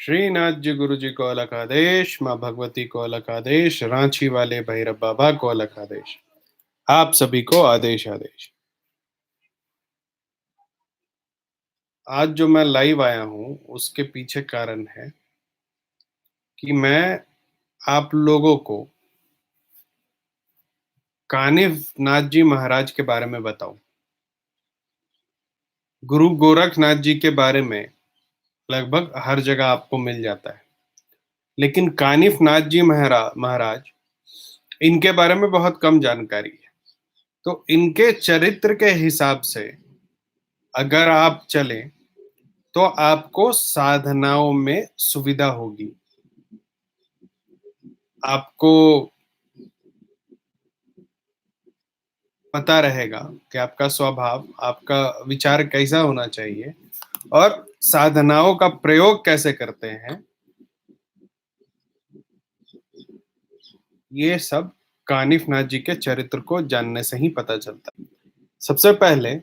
श्रीनाथ जी गुरु जी को अलग आदेश, माँ भगवती को अलग आदेश, रांची वाले भैरव बाबा को अलग आदेश। आप सभी को आदेश आदेश। आज जो मैं लाइव आया हूँ उसके पीछे कारण है कि मैं आप लोगों को कानिव नाथ जी महाराज के बारे में बताऊं। गुरु गोरखनाथ जी के बारे में लगभग हर जगह आपको मिल जाता है, लेकिन कानिफ नाथ जी महाराज इनके बारे में बहुत कम जानकारी है। तो इनके चरित्र के हिसाब से अगर आप चलें तो आपको साधनाओं में सुविधा होगी। आपको पता रहेगा कि आपका स्वभाव, आपका विचार कैसा होना चाहिए और साधनाओं का प्रयोग कैसे करते हैं। ये सब कानिफ नाथ जी के चरित्र को जानने से ही पता चलता है। सबसे पहले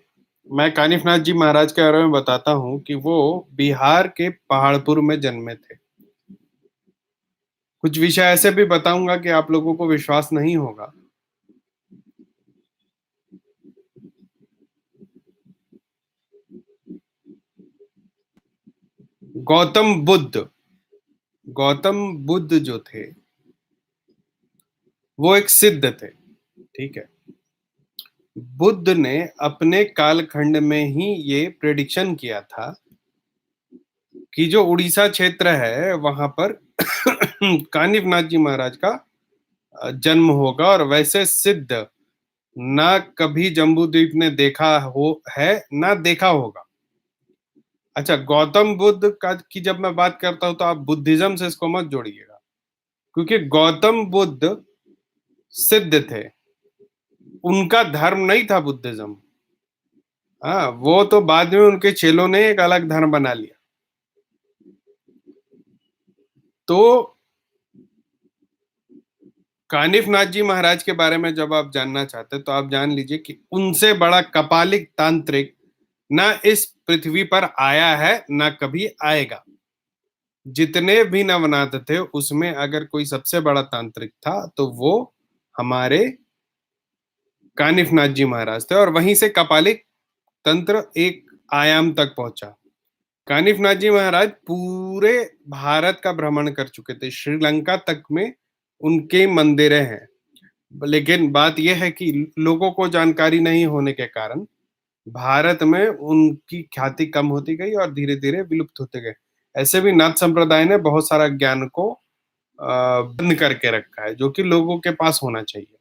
मैं कानिफ नाथ जी महाराज के बारे में बताता हूँ कि वो बिहार के पहाड़पुर में जन्मे थे। कुछ विषय ऐसे भी बताऊंगा कि आप लोगों को विश्वास नहीं होगा। गौतम बुद्ध गौतम बुद्ध जो थे वो एक सिद्ध थे, ठीक है। बुद्ध ने अपने कालखंड में ही ये प्रेडिक्शन किया था कि जो उड़ीसा क्षेत्र है वहां पर कानिफ नाथ जी महाराज का जन्म होगा, और वैसे सिद्ध ना कभी जम्बूद्वीप ने देखा हो है ना देखा होगा। अच्छा, गौतम बुद्ध का की जब मैं बात करता हूं तो आप बुद्धिज्म से इसको मत जोड़िएगा, क्योंकि गौतम बुद्ध सिद्ध थे, उनका धर्म नहीं था बुद्धिज्म। हाँ, वो तो बाद में उनके चेलों ने एक अलग धर्म बना लिया। तो कानिफ नाथ जी महाराज के बारे में जब आप जानना चाहते हैं तो आप जान लीजिए कि उनसे बड़ा कपालिक तांत्रिक ना इस पृथ्वी पर आया है ना कभी आएगा। जितने भी नवनाथ थे उसमें अगर कोई सबसे बड़ा तांत्रिक था तो वो हमारे कानिफ नाथ जी महाराज थे, और वहीं से कपालिक तंत्र एक आयाम तक पहुंचा। कानिफ नाथ जी महाराज पूरे भारत का भ्रमण कर चुके थे, श्रीलंका तक में उनके मंदिरें हैं। लेकिन बात यह है कि लोगों को जानकारी नहीं होने के कारण भारत में उनकी ख्याति कम होती गई और धीरे धीरे विलुप्त होते गए। ऐसे भी नाथ संप्रदाय ने बहुत सारा ज्ञान को बंद करके रखा है जो कि लोगों के पास होना चाहिए।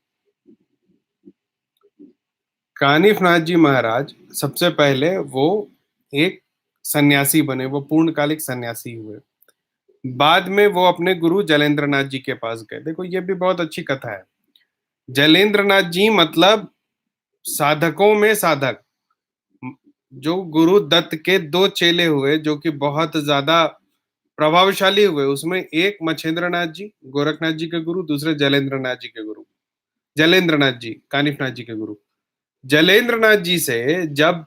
कानिफ नाथ जी महाराज सबसे पहले वो एक सन्यासी बने, वो पूर्णकालिक सन्यासी हुए। बाद में वो अपने गुरु जलेंद्र नाथ जी के पास गए। देखो, ये भी बहुत अच्छी कथा है। जलेंद्र नाथ जी मतलब साधकों में साधक। जो गुरु दत्त के दो चेले हुए जो कि बहुत ज्यादा प्रभावशाली हुए, उसमें एक मच्छेंद्र नाथ जी गोरखनाथ जी के गुरु, दूसरे जलेंद्र नाथ जी के गुरु। जलेंद्र नाथ जी कानिफ नाथ जी के गुरु। जलेंद्र नाथ जी से जब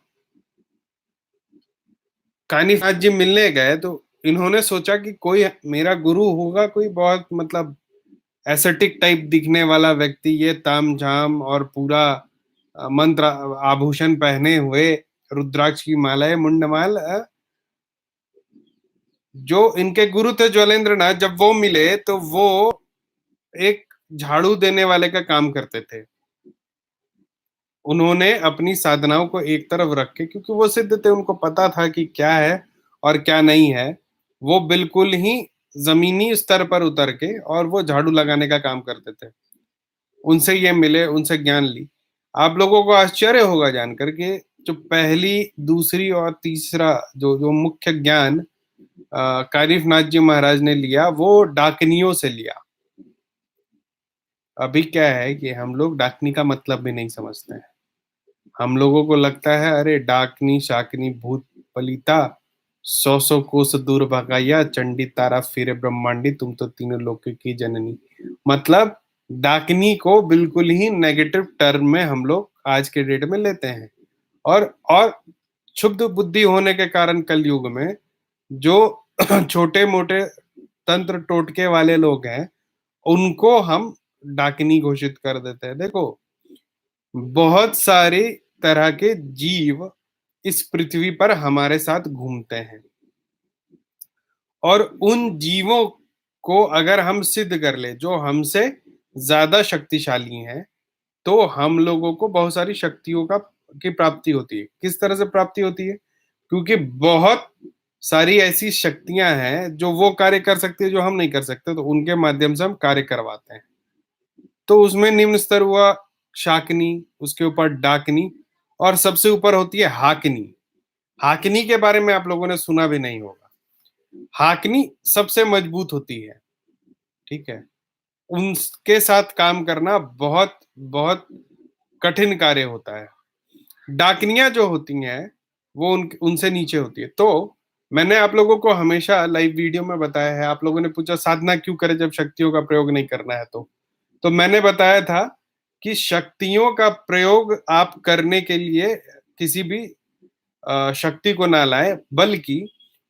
कानिफ नाथ जी मिलने गए तो इन्होंने सोचा कि कोई मेरा गुरु होगा, कोई बहुत मतलब एसेटिक टाइप दिखने वाला व्यक्ति, ये ताम झाम और पूरा मंत्र आभूषण पहने हुए, रुद्राक्ष की मालाएं, मुंडमाल। जो इनके गुरु थे ज्वलेंद्र नाथ, जब वो मिले तो वो एक झाड़ू देने वाले का काम करते थे। उन्होंने अपनी साधनाओं को एक तरफ रख के, क्योंकि वो सिद्ध थे, उनको पता था कि क्या है और क्या नहीं है, वो बिल्कुल ही जमीनी स्तर पर उतर के और वो झाड़ू लगाने का काम करते थे। उनसे ये मिले, उनसे ज्ञान ली। आप लोगों को आश्चर्य होगा जानकर के जो पहली, दूसरी और तीसरा जो जो मुख्य ज्ञान कारिफ नाथ जी महाराज ने लिया वो डाकनियों से लिया। अभी क्या है कि हम लोग डाकनी का मतलब भी नहीं समझते हैं। हम लोगों को लगता है अरे डाकनी शाकनी भूत पलीता, सौ सौ कोस दूर भगाया, चंडी तारा फिरे ब्रह्मांडी, तुम तो तीनों लोक की जननी। मतलब डाकनी को बिल्कुल ही नेगेटिव टर्म में हम लोग आज के डेट में लेते हैं। और क्षुब्ध बुद्धि होने के कारण कलयुग में जो छोटे मोटे तंत्र टोटके वाले लोग हैं, उनको हम डाकिनी घोषित कर देते हैं। देखो, बहुत सारी तरह के जीव इस पृथ्वी पर हमारे साथ घूमते हैं, और उन जीवों को अगर हम सिद्ध कर ले जो हमसे ज्यादा शक्तिशाली हैं, तो हम लोगों को बहुत सारी शक्तियों का की प्राप्ति होती है। किस तरह से प्राप्ति होती है? क्योंकि बहुत सारी ऐसी शक्तियां हैं जो वो कार्य कर सकती है जो हम नहीं कर सकते, तो उनके माध्यम से हम कार्य करवाते हैं। तो उसमें निम्न स्तर हुआ शाकनी, उसके ऊपर डाकनी, और सबसे ऊपर होती है हाकनी। हाकनी के बारे में आप लोगों ने सुना भी नहीं होगा। हाकनी सबसे मजबूत होती है, ठीक है। उनके साथ काम करना बहुत बहुत कठिन कार्य होता है। डाकनियां जो होती हैं वो उनसे नीचे होती है। तो मैंने आप लोगों को हमेशा लाइव वीडियो में बताया है, आप लोगों ने पूछा साधना क्यों करें जब शक्तियों का प्रयोग नहीं करना है, तो मैंने बताया था कि शक्तियों का प्रयोग आप करने के लिए किसी भी शक्ति को ना लाएं, बल्कि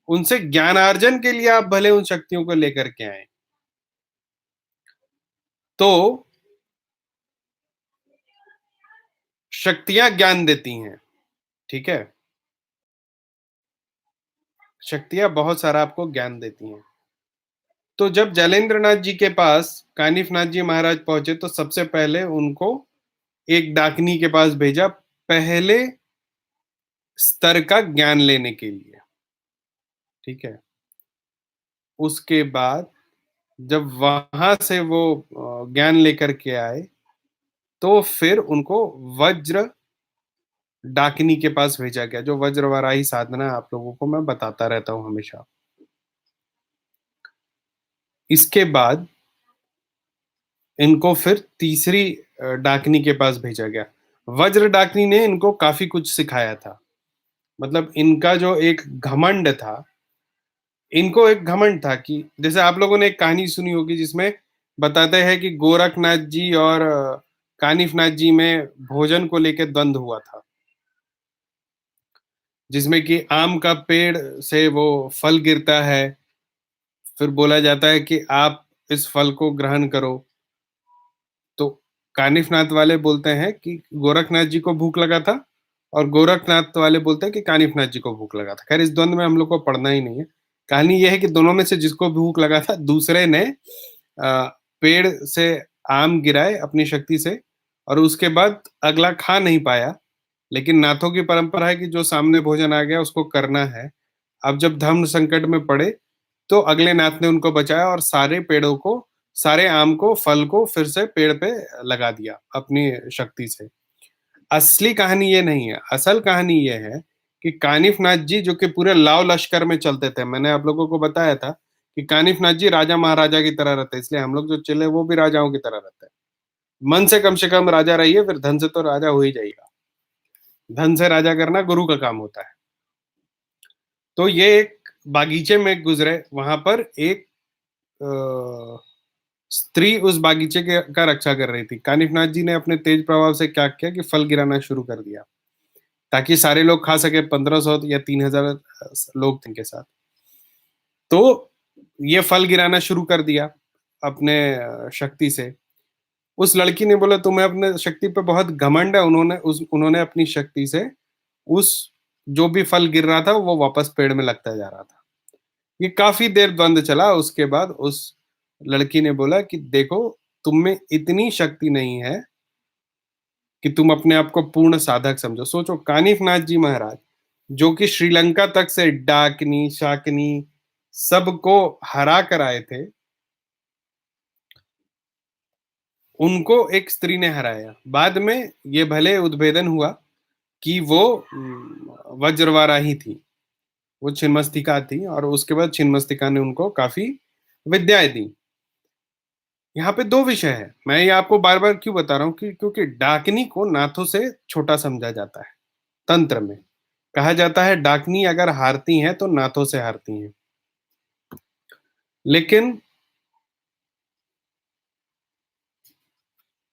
उनसे ज्ञानार्जन के लिए आप भले उन शक्तियों को लेकर के आए। तो शक्तियां ज्ञान देती हैं, ठीक है। शक्तियां बहुत सारा आपको ज्ञान देती हैं। तो जब जैलेंद्र नाथ जी के पास कानिफ नाथ जी महाराज पहुंचे, तो सबसे पहले उनको एक डाकनी के पास भेजा, पहले स्तर का ज्ञान लेने के लिए, ठीक है। उसके बाद जब वहां से वो ज्ञान लेकर के आए, तो फिर उनको वज्र डाकिनी के पास भेजा गया, जो वज्रवाराही साधना आप लोगों को मैं बताता रहता हूं हमेशा। इसके बाद इनको फिर तीसरी डाकिनी के पास भेजा गया। वज्र डाकिनी ने इनको काफी कुछ सिखाया था। मतलब इनका जो एक घमंड था, इनको एक घमंड था कि जैसे आप लोगों ने एक कहानी सुनी होगी जिसमें बताते हैं कि गोरखनाथ जी और कानिफनाथ जी में भोजन को लेकर द्वंद्व हुआ था, जिसमें कि आम का पेड़ से वो फल गिरता है, फिर बोला जाता है कि आप इस फल को ग्रहण करो। तो कानिफनाथ वाले बोलते हैं कि गोरखनाथ जी को भूख लगा था, और गोरखनाथ वाले बोलते हैं कि कानिफनाथ जी को भूख लगा था। खैर, इस द्वंद में हम लोग को पढ़ना ही नहीं है। कहानी यह है कि दोनों में से जिसको भूख लगा था, दूसरे ने पेड़ से आम गिराए अपनी शक्ति से, और उसके बाद अगला खा नहीं पाया। लेकिन नाथों की परंपरा है कि जो सामने भोजन आ गया उसको करना है। अब जब धर्म संकट में पड़े, तो अगले नाथ ने उनको बचाया और सारे पेड़ों को, सारे आम को, फल को फिर से पेड़ पे लगा दिया अपनी शक्ति से। असली कहानी ये नहीं है। असल कहानी ये है कि कानिफ नाथ जी, जो कि पूरे लाव लश्कर में चलते थे, मैंने आप लोगों को बताया था कि कानिफ नाथ जी राजा महाराजा की तरह रहते, इसलिए हम लोग जो चले वो भी राजाओं की तरह रहते हैं। मन से कम राजा रहिए, फिर धन से तो राजा हो ही जाएगा। धन से राजा करना गुरु का काम होता है। तो ये एक बागीचे में गुजरे, वहां पर एक स्त्री उस बागीचे का रक्षा कर रही थी। कानिफनाथ जी ने अपने तेज प्रभाव से क्या किया कि फल गिराना शुरू कर दिया, ताकि सारे लोग खा सके। 1500 या 3000 लोग थे इनके साथ। तो ये फल गिराना शुरू कर दिया अपने शक्ति से। उस लड़की ने बोला तुम्हें अपने शक्ति पे बहुत घमंड है। उन्होंने अपनी शक्ति से उस जो भी फल गिर रहा था वो वापस पेड़ में लगता जा रहा था। ये काफी देर द्वंद चला। उसके बाद उस लड़की ने बोला कि देखो, तुम में इतनी शक्ति नहीं है कि तुम अपने आप को पूर्ण साधक समझो। सोचो, कानिफ नाथ जी महाराज, जो कि श्रीलंका तक से डाकनी शाकनी सबको हरा कर आए थे, उनको एक स्त्री ने हराया। बाद में ये भले उद्भेदन हुआ कि वो वज्रवारा ही थी, वो छिन्मस्तिका थी, और उसके बाद छिन्मस्तिका ने उनको काफी विद्याएं दी। यहाँ पे दो विषय है। मैं ये आपको बार बार क्यों बता रहा हूँ कि क्योंकि डाकनी को नाथों से छोटा समझा जाता है। तंत्र में कहा जाता है डाकनी अगर हारती हैं तो नाथों से हारती हैं। लेकिन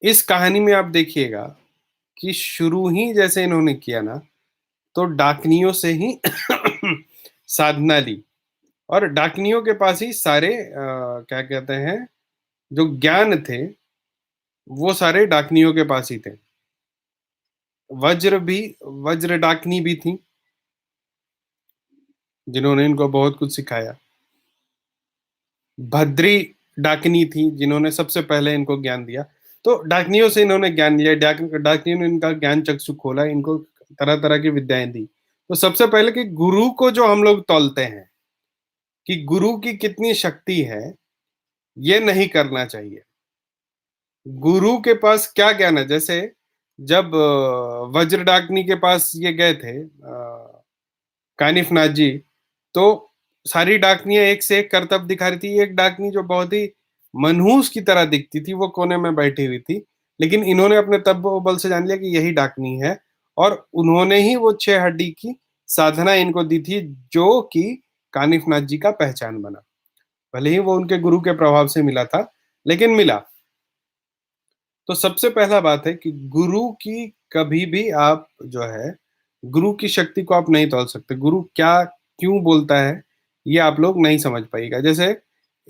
इस कहानी में आप देखिएगा कि शुरू ही जैसे इन्होंने किया ना, तो डाकनियों से ही साधना ली, और डाकनियों के पास ही सारे क्या कहते हैं, जो ज्ञान थे वो सारे डाकनियों के पास ही थे। वज्र भी, वज्र डाकनी भी थी, जिन्होंने इनको बहुत कुछ सिखाया। भद्री डाकनी थी, जिन्होंने सबसे पहले इनको ज्ञान दिया। तो डाकनियों से इन्होंने ज्ञान लिया, डाकनियों ने इनका ज्ञान चक्षु खोला, इनको तरह तरह की विद्याएं दी। तो सबसे पहले कि गुरु को जो हम लोग तौलते हैं कि गुरु की कितनी शक्ति है, ये नहीं करना चाहिए। गुरु के पास क्या ज्ञान है, जैसे जब वज्र डाकनी के पास ये गए थे कानिफ नाथ जी, तो सारी डाकनियां एक से एक करतब दिखा रही थी। एक डाकनी जो बहुत ही मनहूस की तरह दिखती थी, वो कोने में बैठी हुई थी, लेकिन इन्होंने अपने तत्व बल से जान लिया कि यही डाकनी है, और उन्होंने ही वो 6 हड्डी की साधना इनको दी थी, जो कि कानिफ नाथ जी का पहचान बना। भले ही वो उनके गुरु के प्रभाव से मिला था, लेकिन मिला। तो सबसे पहला बात है कि गुरु की कभी भी आप जो है, गुरु की शक्ति को आप नहीं तोल सकते। गुरु क्या क्यों बोलता है, ये आप लोग नहीं समझ पाएगा। जैसे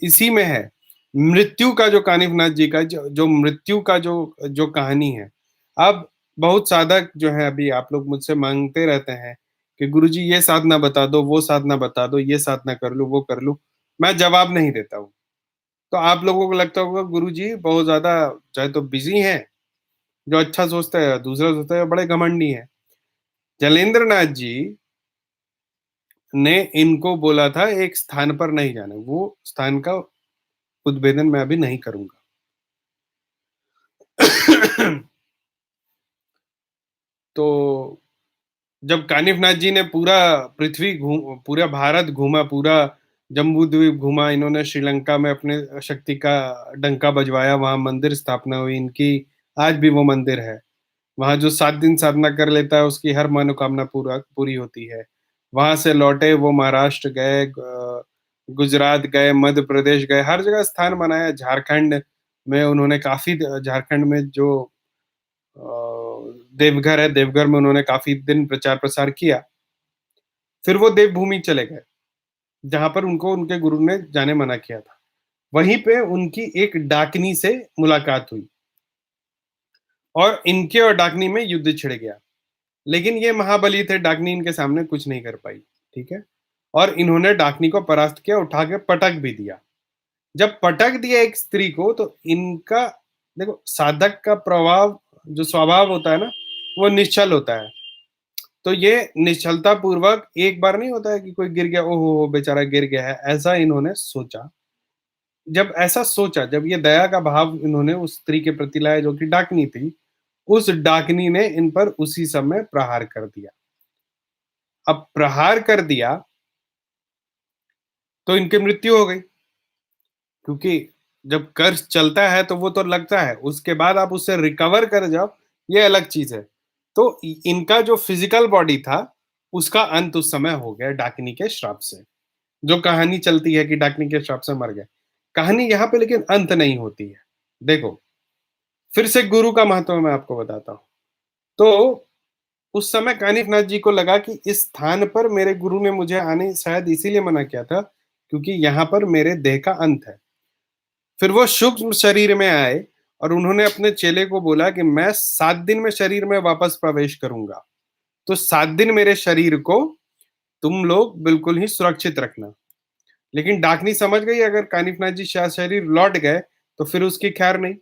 इसी में है मृत्यु का, जो कानिफ नाथ जी का जो मृत्यु का जो जो कहानी है। अब बहुत साधक जो है, अभी आप लोग मुझसे मांगते रहते हैं कि गुरुजी ये साधना बता दो, वो साधना बता दो, ये साधना कर लूं, वो कर लूं। मैं जवाब नहीं देता हूँ। तो आप लोगों को लगता होगा गुरुजी बहुत ज्यादा चाहे तो बिजी हैं, जो अच्छा सोचता है दूसरा सोचता है बड़े घमंडी हैं। जलेंद्र नाथ जी ने इनको बोला था एक स्थान पर नहीं जाना, वो स्थान का उद्भेदन मैं अभी नहीं करूंगा। तो जब कानिफ नाथ जी ने पूरा पृथ्वी घूम, पूरा भारत घूमा, पूरा जम्बू द्वीप घूमा, इन्होंने श्रीलंका में अपने शक्ति का डंका बजवाया, वहां मंदिर स्थापना हुई इनकी। आज भी वो मंदिर है। वहां जो 7 दिन साधना कर लेता है उसकी हर मनोकामना पूरी होती है। वहां से लौटे वो महाराष्ट्र गए, गुजरात गए, मध्य प्रदेश गए, हर जगह स्थान बनाया। झारखंड में उन्होंने काफी, झारखंड में जो देवघर है, देवघर में उन्होंने काफी दिन प्रचार प्रसार किया। फिर वो देवभूमि चले गए, जहां पर उनको उनके गुरु ने जाने मना किया था। वहीं पे उनकी एक डाकनी से मुलाकात हुई, और इनके और डाकनी में युद्ध छिड़ गया। लेकिन ये महाबली थे, डाकनी इनके सामने कुछ नहीं कर पाई। ठीक है। और इन्होंने डाकनी को परास्त किया, उठा के पटक भी दिया। जब पटक दिया एक स्त्री को, तो इनका, देखो साधक का प्रभाव, जो स्वभाव होता है ना, वो निश्चल होता है। तो ये निश्चलता पूर्वक, एक बार नहीं होता है कि कोई गिर गया, ओहो बेचारा गिर गया है, ऐसा इन्होंने सोचा। जब ऐसा सोचा, जब ये दया का भाव इन्होंने उस स्त्री के प्रति लाया जो कि डाकनी थी, उस डाकनी ने इन पर उसी समय प्रहार कर दिया। अब प्रहार कर दिया तो इनकी मृत्यु हो गई, क्योंकि जब कर्ज चलता है तो वो तो लगता है, उसके बाद आप उससे रिकवर कर जाओ, ये अलग चीज है। तो इनका जो फिजिकल बॉडी था, उसका अंत उस समय हो गया डाकिनी के श्राप से। जो कहानी चलती है कि डाकिनी के श्राप से मर गए, कहानी यहाँ पे लेकिन अंत नहीं होती है। देखो, फिर से गुरु का महत्व मैं आपको बताता हूँ। तो उस समय कानिफ नाथ जी को लगा कि इस स्थान पर मेरे गुरु ने मुझे आने शायद इसीलिए मना किया था, क्योंकि यहाँ पर मेरे देह का अंत है। फिर वो सूक्ष्म शरीर में आए, और उन्होंने अपने चेले को बोला कि मैं 7 दिन में शरीर में वापस प्रवेश करूंगा, तो 7 दिन मेरे शरीर को तुम लोग बिल्कुल ही सुरक्षित रखना। लेकिन डाकनी समझ गई अगर कानिफ नाथ जी शरीर लौट गए तो फिर उसकी खैर नहीं।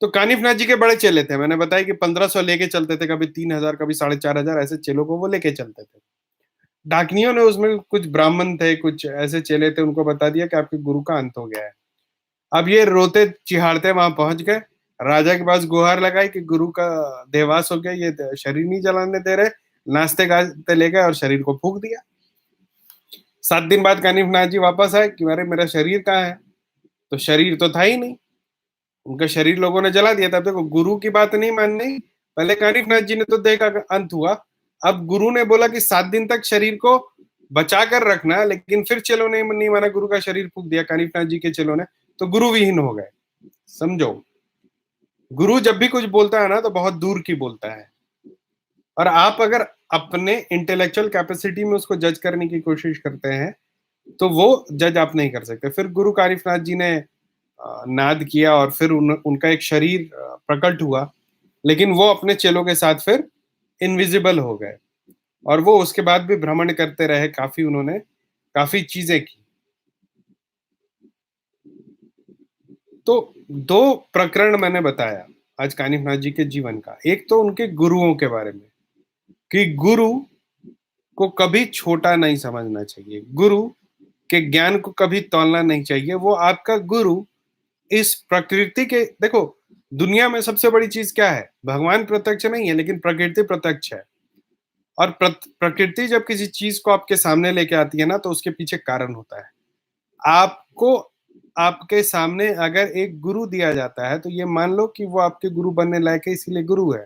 तो कानिफ नाथ जी के बड़े चेले थे, मैंने बताया कि 1500 लेके चलते थे, कभी 3000, कभी 4500, ऐसे चेलों को वो लेके चलते थे। डाकनियों ने, उसमें कुछ ब्राह्मण थे, कुछ ऐसे चेले थे, उनको बता दिया कि आपके गुरु का अंत हो गया है। अब ये रोते चिहाड़ते वहां पहुंच गए, राजा के पास गुहार लगाई कि गुरु का देवास हो गया, ये शरीर नहीं जलाने दे रहे। नाचते गाते ले गए और शरीर को फूंक दिया। 7 दिन बाद कानिफ नाथ जी वापस आए कि अरे मेरा शरीर कहाँ है, तो शरीर तो था ही नहीं, उनका शरीर लोगों ने जला दिया था। देखो, गुरु की बात नहीं माननी। पहले कानिफ नाथ जी ने तो देखा अंत हुआ, अब गुरु ने बोला कि 7 दिन तक शरीर को बचा कर रखना, लेकिन फिर चेलों ने नहीं माना, गुरु का शरीर फूंक दिया कानिफ नाथ जी के चेलों ने, तो गुरु विहीन हो गए। समझो, गुरु जब भी कुछ बोलता है ना तो बहुत दूर की बोलता है। और आप अगर अपने इंटेलेक्चुअल कैपेसिटी में उसको जज करने की कोशिश करते हैं, तो वो जज आप नहीं कर सकते। फिर गुरु कानिफनाथ जी ने नाद किया और फिर उनका एक शरीर प्रकट हुआ, लेकिन वो अपने चेलों के साथ फिर इनविजिबल हो गए और वो उसके बाद भी भ्रमण करते रहे, काफी उन्होंने काफी चीजें की। तो दो प्रकरण मैंने बताया आज कानिफनाथ जी के जीवन का। एक तो उनके गुरुओं के बारे में कि गुरु को कभी छोटा नहीं समझना चाहिए, गुरु के ज्ञान को कभी तौलना नहीं चाहिए। वो आपका गुरु इस प्रकृति के, देखो दुनिया में सबसे बड़ी चीज क्या है? भगवान प्रत्यक्ष नहीं है, लेकिन प्रकृति प्रत्यक्ष है। और प्रकृति जब किसी चीज को आपके सामने लेके आती है ना, तो उसके पीछे कारण होता है। आपको आपके सामने अगर एक गुरु दिया जाता है, तो ये मान लो कि वो आपके गुरु बनने लायक है, इसीलिए गुरु है।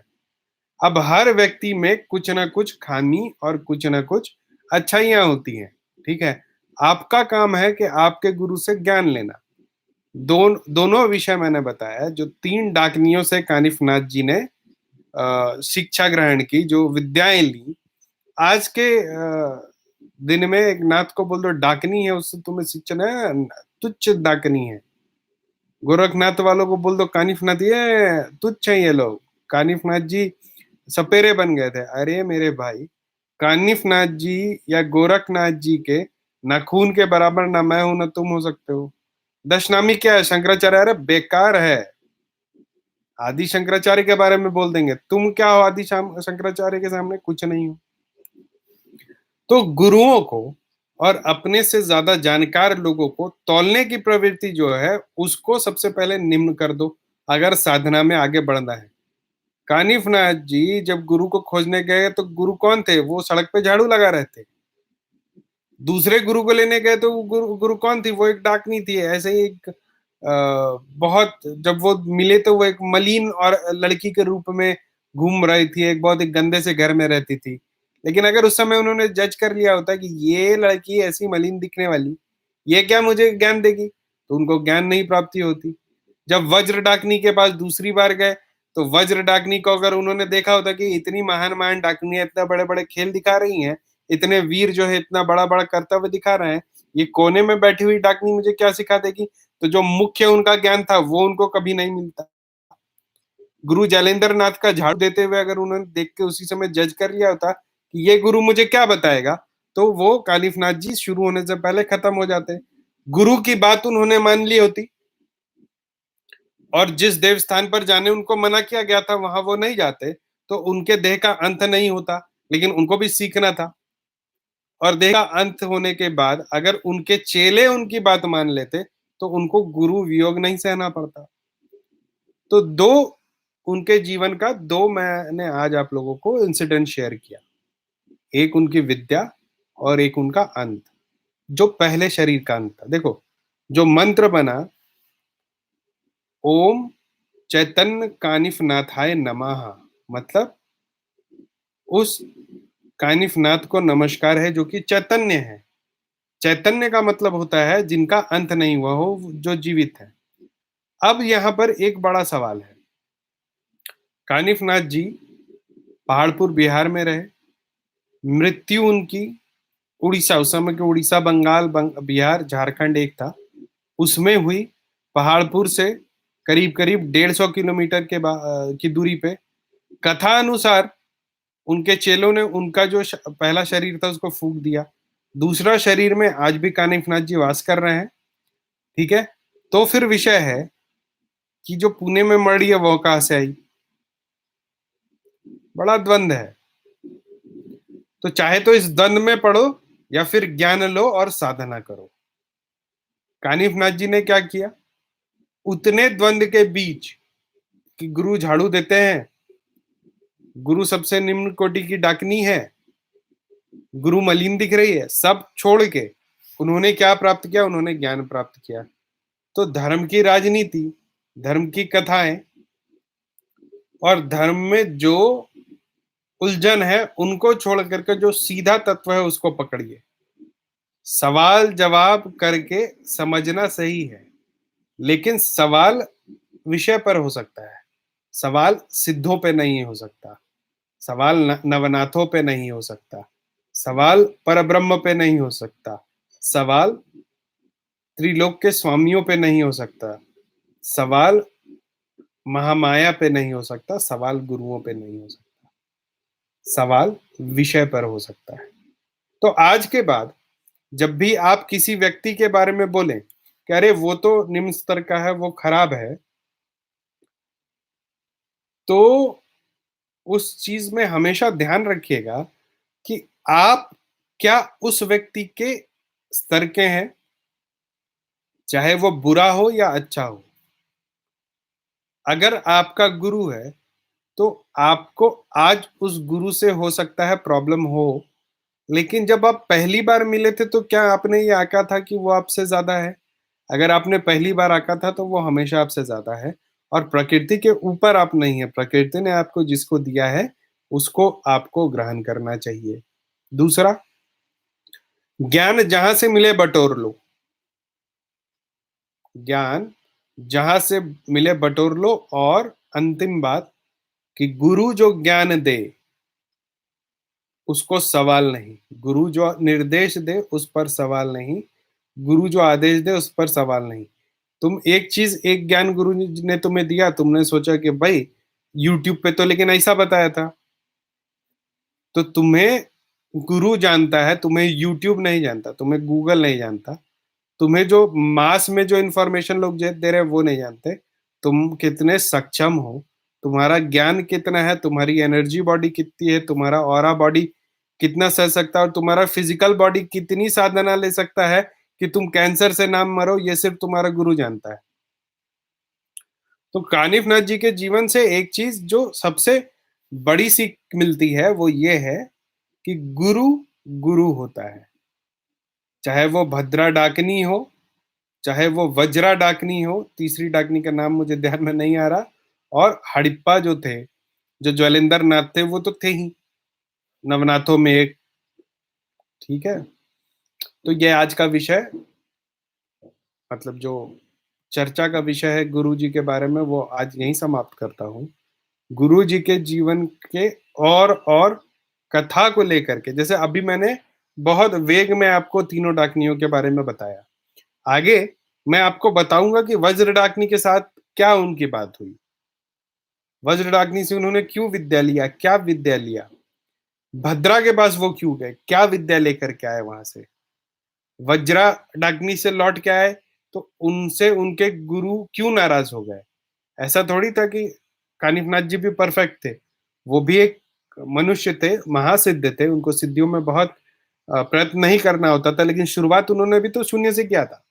अब हर व्यक्ति में कुछ ना कुछ खामी और कुछ ना कुछ अच्छाइयां होती हैं, ठीक है। आपका काम है कि आपके गुरु से ज्ञान लेना। दोनों विषय मैंने बताया, जो 3 डाकनियों से कानिफनाथ जी ने शिक्षा ग्रहण की, जो विद्याएं ली। आज के दिन में एक नाथ को बोल दो डाकनी है, उससे तुम्हें शिक्षा है, तुच्छ डाकनी है। गोरखनाथ वालों को बोल दो कानिफनाथ, ये तुच्छ है ये लोग। कानिफनाथ जी सपेरे बन गए थे। अरे मेरे भाई, कानिफनाथ जी या गोरखनाथ जी के ना खून के बराबर ना मैं हूं ना तुम हो सकते हो। दशनामी क्या है? शंकराचार्य, अरे बेकार है। आदि शंकराचार्य के बारे में बोल देंगे, तुम क्या हो आदि शंकराचार्य के सामने? कुछ नहीं हो। तो गुरुओं को और अपने से ज्यादा जानकार लोगों को तौलने की प्रवृत्ति जो है, उसको सबसे पहले निम्न कर दो अगर साधना में आगे बढ़ना है। कानिफनाथ जी जब गुरु को खोजने गए, तो गुरु कौन थे? वो सड़क पे झाड़ू लगा रहे थे। दूसरे गुरु को लेने गए तो गुरु कौन थी? वो एक डाकनी थी। ऐसे ही एक बहुत, जब वो मिले तो वो एक मलिन और लड़की के रूप में घूम रही थी, एक बहुत एक गंदे से घर में रहती थी। लेकिन अगर उस समय उन्होंने जज कर लिया होता कि ये लड़की ऐसी मलिन दिखने वाली, ये क्या मुझे ज्ञान देगी, तो उनको ज्ञान नहीं प्राप्ति होती। जब वज्र डाकनी के पास दूसरी बार गए, तो वज्र डाकनी को अगर उन्होंने देखा होता कि इतनी महान महान डाकनियां इतना बड़े बड़े खेल दिखा रही हैं, इतने वीर जो है इतना बड़ा बड़ा कर्तव्य दिखा रहे हैं, ये कोने में बैठी हुई डाकनी मुझे क्या सिखा देगी? तो जो मुख्य उनका ज्ञान था वो उनको कभी नहीं मिलता। गुरु जैलेंद्र नाथ का झाड़ू देते हुए अगर उन्होंने देख के उसी समय जज कर लिया होता कि ये गुरु मुझे क्या बताएगा, तो वो कानिफनाथ जी शुरू होने से पहले खत्म हो जाते। गुरु की बात उन्होंने मान ली होती और जिस देव स्थान पर जाने उनको मना किया गया था वहां वो नहीं जाते, तो उनके देह का अंत नहीं होता। लेकिन उनको भी सीखना था, और देह का अंत होने के बाद अगर उनके चेले उनकी बात मान लेते, तो उनको गुरु वियोग नहीं सहना पड़ता। तो दो उनके जीवन का, दो मैंने आज आप लोगों को इंसिडेंट शेयर किया। एक उनकी विद्या और एक उनका अंत, जो पहले शरीर का अंत था। देखो जो मंत्र बना, ओम चैतन्य कानिफनाथाय नमः, मतलब उस कानिफनाथ को नमस्कार है जो कि चैतन्य है। चैतन्य का मतलब होता है जिनका अंत नहीं हुआ हो, जो जीवित है। अब यहां पर एक बड़ा सवाल है। कानिफनाथ जी पहाड़पुर बिहार में रहे, मृत्यु उनकी उड़ीसा, उस समय के उड़ीसा, बंगाल, बिहार, झारखंड एक था, उसमें हुई। पहाड़पुर से करीब करीब 150 किलोमीटर की दूरी पे। कथा अनुसार उनके चेलों ने उनका जो पहला शरीर था उसको फूंक दिया। दूसरा शरीर में आज भी कानिफनाथ जी वास कर रहे हैं, ठीक है। तो फिर विषय है कि जो पुणे में मर रही है वो कहां से आई? बड़ा द्वंद है। तो चाहे तो इस द्वंद में पढ़ो या फिर ज्ञान लो और साधना करो। कानिफनाथ जी ने क्या किया? उतने द्वंद के बीच कि गुरु झाड़ू देते हैं, गुरु सबसे निम्न कोटि की डाकनी है, गुरु मलिन दिख रही है, सब छोड़ के उन्होंने क्या प्राप्त किया? उन्होंने ज्ञान प्राप्त किया। तो धर्म की राजनीति, धर्म की कथाएं और धर्म में जो उलझन है उनको छोड़ करके जो सीधा तत्व है उसको पकड़िए। सवाल जवाब करके समझना सही है, लेकिन सवाल विषय पर हो सकता है, सवाल सिद्धों पे नहीं हो सकता। सवाल नवनाथों पे नहीं हो सकता, सवाल परब्रह्म पे नहीं हो सकता, सवाल त्रिलोक के स्वामियों पे नहीं हो सकता, सवाल महामाया पे नहीं हो सकता, सवाल गुरुओं पे नहीं हो सकता, सवाल विषय पर हो सकता है। तो आज के बाद जब भी आप किसी व्यक्ति के बारे में बोलें कि अरे वो तो निम्न स्तर का है, वो खराब है, तो उस चीज में हमेशा ध्यान रखिएगा कि आप क्या उस व्यक्ति के स्तर के हैं, चाहे वो बुरा हो या अच्छा हो। अगर आपका गुरु है तो आपको आज उस गुरु से हो सकता है प्रॉब्लम हो, लेकिन जब आप पहली बार मिले थे तो क्या आपने ये आका था कि वो आपसे ज्यादा है? अगर आपने पहली बार आका था तो वो हमेशा आपसे ज्यादा है, और प्रकृति के ऊपर आप नहीं है। प्रकृति ने आपको जिसको दिया है उसको आपको ग्रहण करना चाहिए। दूसरा, ज्ञान जहां से मिले बटोर लो। ज्ञान जहां से मिले बटोर लो। और अंतिम बात कि गुरु जो ज्ञान दे उसको सवाल नहीं, गुरु जो निर्देश दे उस पर सवाल नहीं, गुरु जो आदेश दे उस पर सवाल नहीं। तुम एक चीज, एक ज्ञान गुरु ने तुम्हें दिया, तुमने सोचा कि भाई यूट्यूब पे तो लेकिन ऐसा बताया था, तो तुम्हें गुरु जानता है, तुम्हें यूट्यूब नहीं जानता, तुम्हें गूगल नहीं जानता, तुम्हें जो मास में जो इंफॉर्मेशन लोग दे रहे हैं वो नहीं जानते। तुम कितने सक्षम हो, तुम्हारा ज्ञान कितना है, तुम्हारी एनर्जी बॉडी कितनी है, तुम्हारा ऑरा बॉडी कितना सह सकता है, और तुम्हारा फिजिकल बॉडी कितनी साधना ले सकता है कि तुम कैंसर से ना मरो, ये सिर्फ तुम्हारा गुरु जानता है। तो कानिफ नाथ जी के जीवन से एक चीज जो सबसे बड़ी सीख मिलती है वो ये है कि गुरु गुरु होता है। चाहे वो भद्रा डाकनी हो, चाहे वो वज्रा डाकनी हो, तीसरी डाकनी का नाम मुझे ध्यान में नहीं आ रहा, और हड़प्पा जो थे, जो ज्वलेंद्र नाथ थे, वो तो थे ही नवनाथों में एक। ठीक है, तो ये आज का विषय, मतलब जो चर्चा का विषय है गुरु जी के बारे में, वो आज यहीं समाप्त करता हूँ। गुरु जी के जीवन के और कथा को लेकर के, जैसे अभी मैंने बहुत वेग में आपको तीनों डाकनियों के बारे में बताया, आगे मैं आपको बताऊंगा कि वज्र डाकनी के साथ क्या उनकी बात हुई, वज्र डाकनी से उन्होंने क्यों विद्या लिया, क्या विद्या लिया, भद्रा के पास वो क्यों गए, क्या विद्या लेकर के आए वहां से, वज्रा डाकनी से लौट के आए तो उनसे उनके गुरु क्यों नाराज हो गए। ऐसा थोड़ी था कि कानिफनाथ जी भी परफेक्ट थे, वो भी एक मनुष्य थे, महासिद्ध थे, उनको सिद्धियों में बहुत प्रयत्न नहीं करना होता था, लेकिन शुरुआत उन्होंने भी तो शून्य से किया था।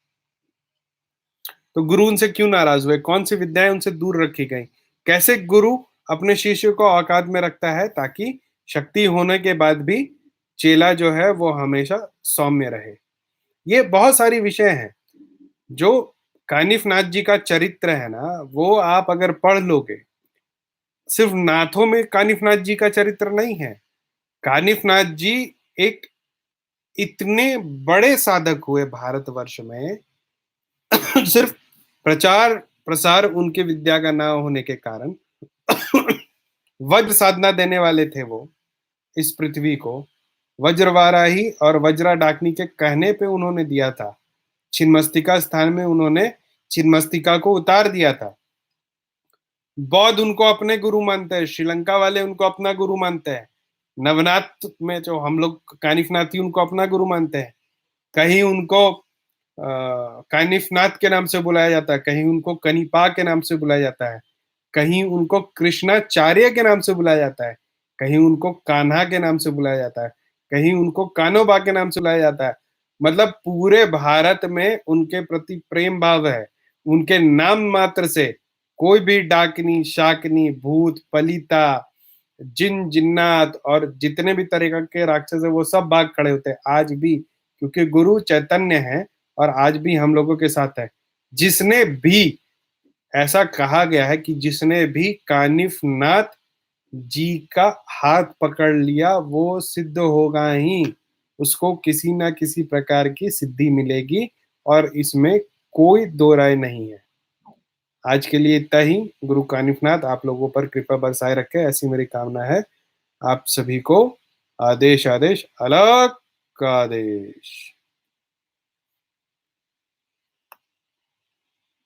तो गुरु उनसे क्यों नाराज हुए, कौन सी विद्याएं उनसे दूर रखी गई, कैसे गुरु अपने शिष्य को औकात में रखता है ताकि शक्ति होने के बाद भी चेला जो है वो हमेशा सौम्य रहे। ये बहुत सारी विषय हैं जो कानिफ नाथ जी का चरित्र है ना, वो आप अगर पढ़ लोगे, सिर्फ नाथों में कानिफ नाथ जी का चरित्र नहीं है। कानिफ नाथ जी एक इतने बड़े साधक हुए भारतवर्ष में सिर्फ प्रचार प्रसार उनके विद्या का ना होने के कारण वज्र साधना देने वाले थे वो इस पृथ्वी को, वज्रवाराही और वज्रा डाकनी के कहने पे उन्होंने दिया था। छिन्मस्तिका स्थान में उन्होंने छिन्मस्तिका को उतार दिया था। बौद्ध उनको अपने गुरु मानते हैं, श्रीलंका वाले उनको अपना गुरु मानते हैं, नवनाथ में जो हम लोग कानिफनाथी उनको अपना गुरु मानते हैं। कहीं उनको कानिफनाथ के नाम से बुलाया जाता है, कहीं उनको कनिपा के नाम से बुलाया जाता है, कहीं उनको कृष्णाचार्य के नाम से बुलाया जाता है, कहीं उनको कान्हा के नाम से बुलाया जाता है, कहीं उनको कानोबा के नाम से बुलाया जाता है। मतलब पूरे भारत में उनके प्रति प्रेम भाव है। उनके नाम मात्र से कोई भी डाकनी, शाकनी, भूत, पलिता, जिन जिन्नात और जितने भी तरह के राक्षस है वो सब भाग खड़े होते हैं आज भी, क्योंकि गुरु चैतन्य है और आज भी हम लोगों के साथ है। जिसने भी, ऐसा कहा गया है कि जिसने भी कानिफ नाथ जी का हाथ पकड़ लिया वो सिद्ध होगा ही, उसको किसी ना किसी प्रकार की सिद्धि मिलेगी, और इसमें कोई दो राय नहीं है। आज के लिए इतना ही। गुरु कानिफनाथ आप लोगों पर कृपा बरसाए रखे, ऐसी मेरी कामना है। आप सभी को आदेश आदेश अलग आदेश।